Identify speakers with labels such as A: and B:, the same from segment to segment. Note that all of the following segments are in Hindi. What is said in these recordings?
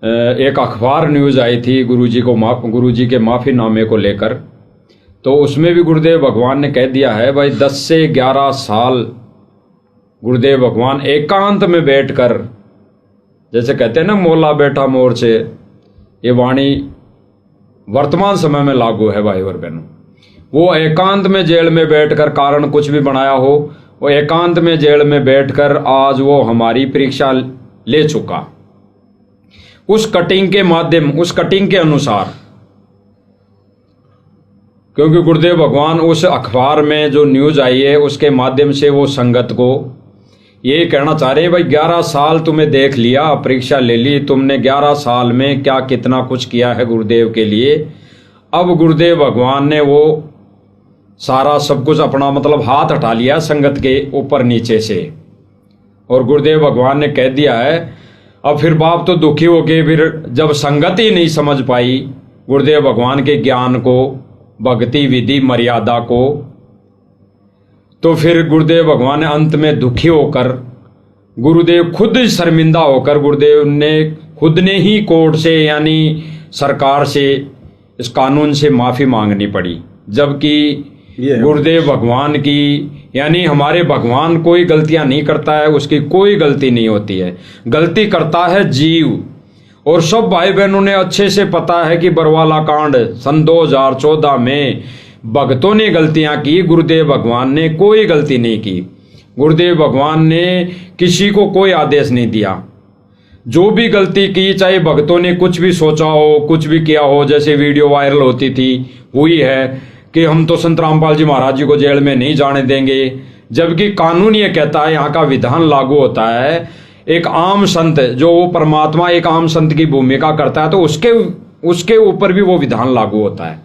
A: एक अखबार न्यूज़ आई थी गुरुजी के माफ़ीनामे को लेकर। तो उसमें भी गुरुदेव भगवान ने कह दिया है भाई 10 से 11 साल गुरुदेव भगवान एकांत में बैठकर, जैसे कहते हैं ना मौला बैठा मोर से, ये वाणी वर्तमान समय में लागू है भाई और बहनों। वो एकांत में जेल में बैठकर, कारण कुछ भी बनाया हो, वो एकांत में जेल में बैठकर आज वो हमारी परीक्षा ले चुका, उस कटिंग के माध्यम, उस कटिंग के अनुसार। क्योंकि गुरुदेव भगवान उस अखबार में जो न्यूज़ आई है उसके माध्यम से वो संगत को ये कहना चाह रहे हैं भाई 11 साल तुम्हें देख लिया, परीक्षा ले ली तुमने, 11 साल में क्या कितना कुछ किया है गुरुदेव के लिए। अब गुरुदेव भगवान ने वो सारा सब कुछ अपना मतलब हाथ हटा लिया संगत के ऊपर नीचे से, और गुरुदेव भगवान ने कह दिया है। अब फिर बाप तो दुखी हो गए, फिर जब संगत ही नहीं समझ पाई गुरुदेव भगवान के ज्ञान को, भक्ति विधि मर्यादा को, तो फिर गुरुदेव भगवान ने अंत में दुखी होकर, गुरुदेव खुद शर्मिंदा होकर, गुरुदेव ने खुद ने ही कोर्ट से यानी सरकार से, इस कानून से माफ़ी मांगनी पड़ी। जबकि गुरुदेव भगवान की यानी हमारे भगवान कोई गलतियां नहीं करता है, उसकी कोई गलती नहीं होती है, गलती करता है जीव। और सब भाई बहनों ने अच्छे से पता है कि बरवाला कांड सन 2014 में भक्तों ने गलतियां की, गुरुदेव भगवान ने कोई गलती नहीं की। गुरुदेव भगवान ने किसी को कोई आदेश नहीं दिया। जो भी गलती की, चाहे भक्तों ने कुछ भी सोचा हो, कुछ भी किया हो, जैसे वीडियो वायरल होती थी हुई है कि हम तो संत रामपाल जी महाराज जी को जेल में नहीं जाने देंगे, जबकि कानून ये कहता है, यहाँ का विधान लागू होता है, एक आम संत जो वो परमात्मा एक आम संत की भूमिका करता है तो उसके ऊपर भी वो विधान लागू होता है।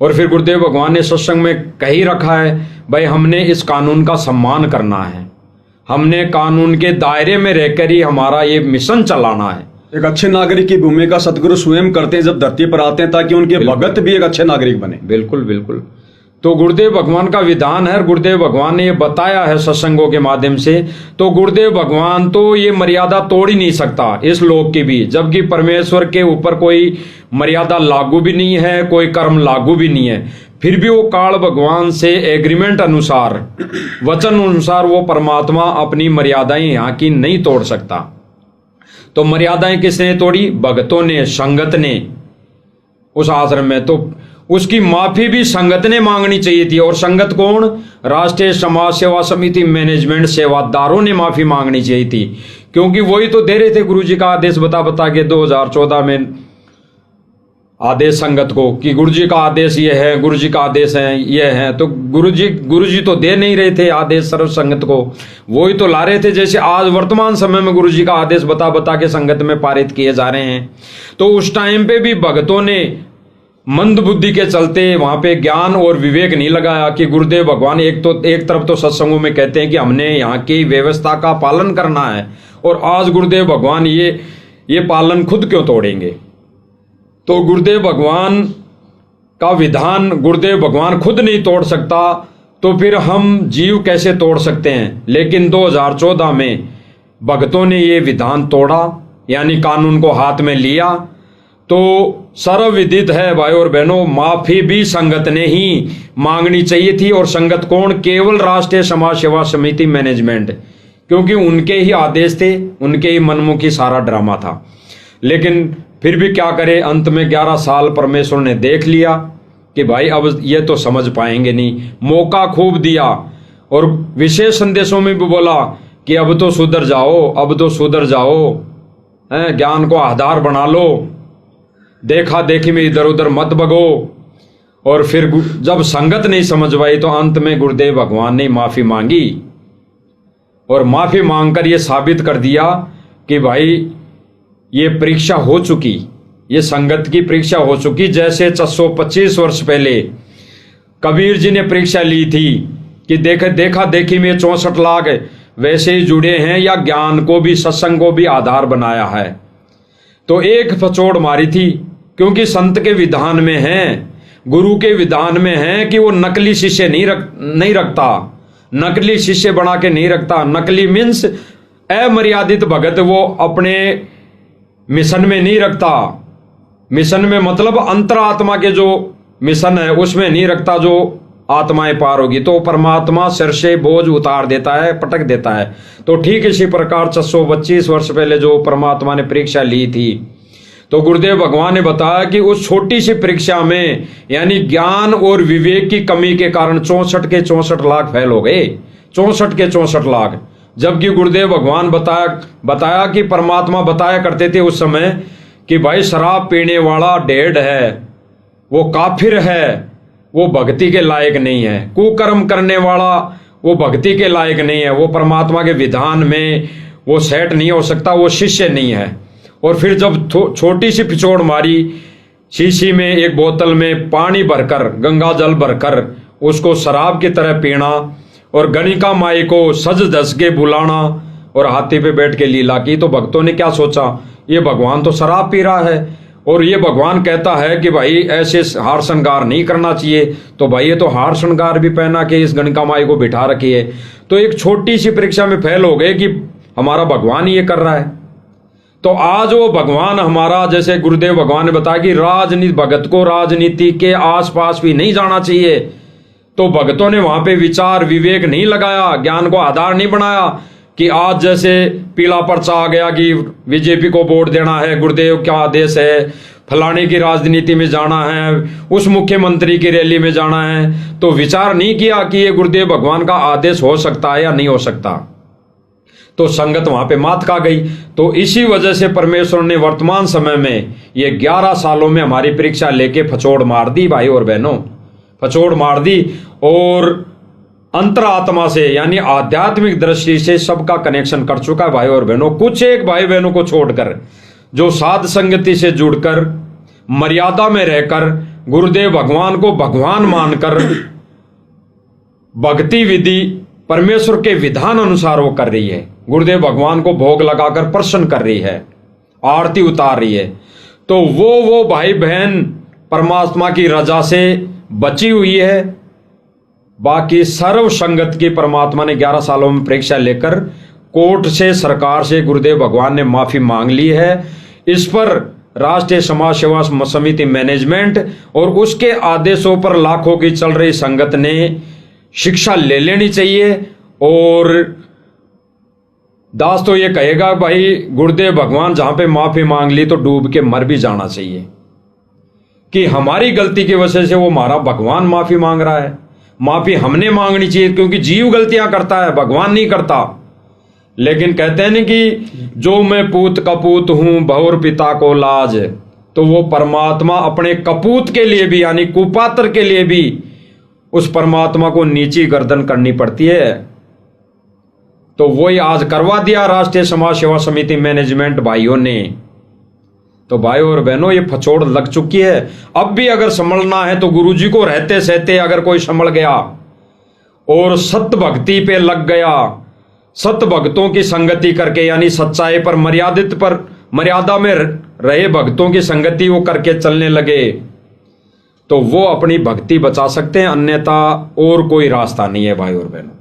A: और फिर गुरुदेव भगवान ने सत्संग में कही रखा है भाई हमने इस कानून का सम्मान करना है, हमने कानून के दायरे में रहकर ही हमारा ये मिशन चलाना है।
B: एक अच्छे नागरिक की भूमिका सदगुरु स्वयं करते हैं जब धरती पर आते हैं, ताकि उनके भगत भी एक अच्छे नागरिक बने।
A: बिल्कुल बिल्कुल। तो गुरुदेव भगवान का विधान है, गुरुदेव भगवान ने ये बताया है सत्संगों के माध्यम से। तो गुरुदेव भगवान तो ये मर्यादा तोड़ ही नहीं सकता इस लोक की भी, जबकि परमेश्वर के ऊपर कोई मर्यादा लागू भी नहीं है, कोई कर्म लागू भी नहीं है। फिर भी वो काल भगवान से एग्रीमेंट अनुसार, वचन अनुसार वो परमात्मा अपनी मर्यादाएं यहाँ की नहीं तोड़ सकता। तो मर्यादाएं किसने तोड़ी? भक्तों ने, संगत ने उस आश्रम में। तो उसकी माफी भी संगत ने मांगनी चाहिए थी। और संगत कौन? राष्ट्रीय समाज सेवा समिति मैनेजमेंट सेवादारों ने माफी मांगनी चाहिए थी, क्योंकि वही तो दे रहे थे गुरुजी का आदेश बता के 2014 में आदेश संगत को कि गुरुजी का आदेश ये है, गुरुजी का आदेश है ये है। तो गुरुजी तो दे नहीं रहे थे आदेश सर्व संगत को, वही तो ला रहे थे। जैसे आज वर्तमान समय में गुरुजी का आदेश बता के संगत में पारित किए जा रहे हैं। तो उस टाइम पे भी भक्तों ने मंद बुद्धि के चलते वहां पे ज्ञान और विवेक नहीं लगाया कि गुरुदेव भगवान एक तरफ तो सत्संगों में कहते हैं कि हमने यहाँ की व्यवस्था का पालन करना है, और आज गुरुदेव भगवान ये पालन खुद क्यों तोड़ेंगे? तो गुरुदेव भगवान का विधान गुरुदेव भगवान खुद नहीं तोड़ सकता, तो फिर हम जीव कैसे तोड़ सकते हैं? लेकिन 2014 में भक्तों ने ये विधान तोड़ा, यानी कानून को हाथ में लिया। तो सर्वविदित है भाई और बहनों, माफी भी संगत ने ही मांगनी चाहिए थी। और संगत कौन? केवल राष्ट्रीय समाज सेवा समिति मैनेजमेंट, क्योंकि उनके ही आदेश थे, उनके ही मनमुखी सारा ड्रामा था। लेकिन फिर भी क्या करे, अंत में 11 साल परमेश्वर ने देख लिया कि भाई अब ये तो समझ पाएंगे नहीं। मौका खूब दिया और विशेष संदेशों में भी बोला कि अब तो सुधर जाओ, अब तो सुधर जाओ, ज्ञान को आधार बना लो, देखा देखी में इधर उधर मत भगो। और फिर जब संगत नहीं समझ पाई तो अंत में गुरुदेव भगवान ने माफी मांगी, और माफी मांगकर ये साबित कर दिया कि भाई ये परीक्षा हो चुकी, ये संगत की परीक्षा हो चुकी। जैसे 625 वर्ष पहले कबीर जी ने परीक्षा ली थी कि देखा देखी में 64 लाख वैसे ही जुड़े हैं, या ज्ञान को भी, सत्संग को भी आधार बनाया है। तो एक फचोड़ मारी थी, क्योंकि संत के विधान में है, गुरु के विधान में है कि वो नकली शिष्य नहीं रखता, नकली शिष्य बना के नहीं रखता। नकली मीन्स अमर्यादित भगत, वो अपने मिशन में नहीं रखता। मिशन में मतलब अंतरात्मा के जो मिशन है उसमें नहीं रखता, जो आत्माएं पार होगी तो परमात्मा सिर से बोझ उतार देता है, पटक देता है। तो ठीक इसी प्रकार 625 वर्ष पहले जो परमात्मा ने परीक्षा ली थी, तो गुरुदेव भगवान ने बताया कि उस छोटी सी परीक्षा में यानी ज्ञान और विवेक की कमी के कारण 64 के 64 लाख फेल हो गए, 64 के 64 लाख। जबकि गुरुदेव भगवान बताया कि परमात्मा बताया करते थे उस समय कि भाई शराब पीने वाला डेढ़ है, वो काफिर है, वो भक्ति के लायक नहीं है। कुकर्म करने वाला वो भक्ति के लायक नहीं है, वो परमात्मा के विधान में वो सेट नहीं हो सकता, वो शिष्य नहीं है। और फिर जब छोटी सी पिछोड़ मारी, शीशी में एक बोतल में पानी भरकर, गंगा जल भरकर उसको शराब की तरह पीना और गणिका माई को सज धज के बुलाना और हाथी पे बैठ के लीला की, तो भक्तों ने क्या सोचा, ये भगवान तो शराब पी रहा है और ये भगवान कहता है कि भाई ऐसे हार श्रृंगार नहीं करना चाहिए, तो भाई ये तो हार श्रृंगार भी पहना के इस गणिका माई को बिठा रखी है। तो एक छोटी सी परीक्षा में फेल हो गए कि हमारा भगवान ये कर रहा है। तो आज वो भगवान हमारा, जैसे गुरुदेव भगवान ने बताया कि राजनीति, भगत को राजनीति के आसपास भी नहीं जाना चाहिए, तो भगतों ने वहां पे विचार विवेक नहीं लगाया, ज्ञान को आधार नहीं बनाया कि आज जैसे पीला पर्चा आ गया कि बीजेपी को वोट देना है, गुरुदेव क्या आदेश है, फलाने की राजनीति में जाना है, उस मुख्यमंत्री की रैली में जाना है, तो विचार नहीं किया कि ये गुरुदेव भगवान का आदेश हो सकता है या नहीं हो सकता। तो संगत वहां पे मात खा गई। तो इसी वजह से परमेश्वर ने वर्तमान समय में ये 11 सालों में हमारी परीक्षा लेके फचोड़ मार दी भाई और बहनों, फचोड़ मार दी। और अंतरात्मा से यानी आध्यात्मिक दृष्टि से सबका कनेक्शन कर चुका है भाई और बहनों। कुछ एक भाई बहनों को छोड़कर जो साध संगति से जुड़कर मर्यादा में रहकर गुरुदेव भगवान को भगवान मानकर भक्ति विधि परमेश्वर के विधान अनुसार वो कर रही है, गुरुदेव भगवान को भोग लगाकर प्रसन्न कर रही है, आरती उतार रही है, तो वो भाई बहन परमात्मा की रजा से बची हुई है। बाकी सर्व संगत की परमात्मा ने 11 सालों में परीक्षा लेकर कोर्ट से, सरकार से गुरुदेव भगवान ने माफी मांग ली है। इस पर राष्ट्रीय समाज सेवा समिति मैनेजमेंट और उसके आदेशों पर लाखों की चल रही संगत ने शिक्षा ले लेनी चाहिए। और दास तो ये कहेगा भाई गुरुदेव भगवान जहां पे माफी मांग ली तो डूब के मर भी जाना चाहिए कि हमारी गलती की वजह से वो हमारा भगवान माफी मांग रहा है। माफी हमने मांगनी चाहिए क्योंकि जीव गलतियां करता है, भगवान नहीं करता। लेकिन कहते हैं ना कि जो मैं पूत कपूत हूं बहुर पिता को लाज, तो वो परमात्मा अपने कपूत के लिए भी यानी कुपात्र के लिए भी उस परमात्मा को नीची गर्दन करनी पड़ती है। तो वही आज करवा दिया राष्ट्रीय समाज सेवा समिति मैनेजमेंट भाइयों ने। तो भाइयों और बहनों ये फचोड़ लग चुकी है। अब भी अगर संभलना है तो गुरुजी को रहते सहते अगर कोई संभल गया और सत्य भक्ति पे लग गया, सत्य भक्तों की संगति करके यानी सच्चाई पर मर्यादा में रहे भक्तों की संगति वो करके चलने लगे, तो वो अपनी भक्ति बचा सकते हैं, अन्यथा और कोई रास्ता नहीं है भाई और बहनों।